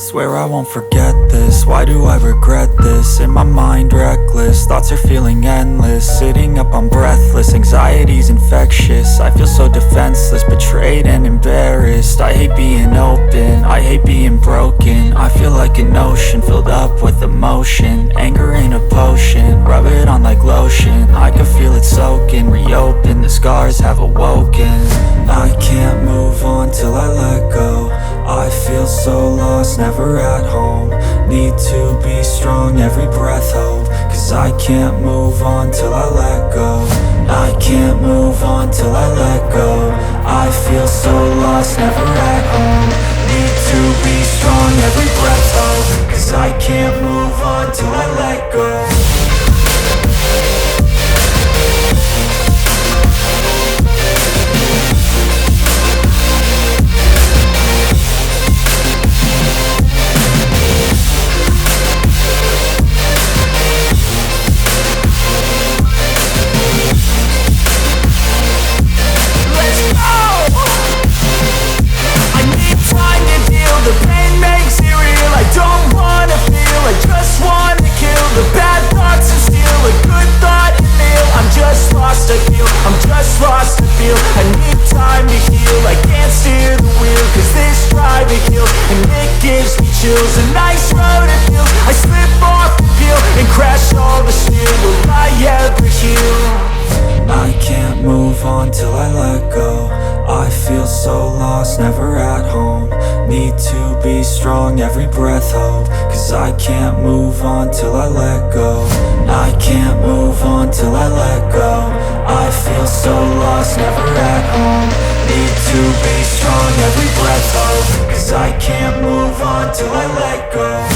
Swear I won't forget this, why do I regret this? In my mind reckless, thoughts are feeling endless. Sitting up, I'm breathless, anxiety's infectious. I feel so defenseless, betrayed and embarrassed. I hate being open, I hate being broken. I feel like an ocean filled up with emotion. Anger ain't a potion, rub it on like lotion. I can feel it soaking, reopen, the scars have awoken. I can't move on till I let go. I feel so lost, never at home. Need to be strong, every breath hope. Cause I can't move on till I let go. I can't move on till I let go. I feel so lost, never at home. Need to be strong, every breath hope. Cause I can't move on till I let go. The pain makes it real, I don't wanna feel, I just wanna kill the bad thoughts and steal a good thought and feel. I'm just lost, I feel, I'm just lost, I feel. I need time to heal, I can't steer the wheel. Cause this drive it kills, and it gives me chills. A nice road it feels, I slip off the peel and crash all the steel. Will I ever heal? I can't move on till I let go. I feel so lost, never at home. Need to be strong, every breath hope. Cause I can't move on till I let go. I can't move on till I let go. I feel so lost, never at home. Need to be strong, every breath hope. Cause I can't move on till I let go.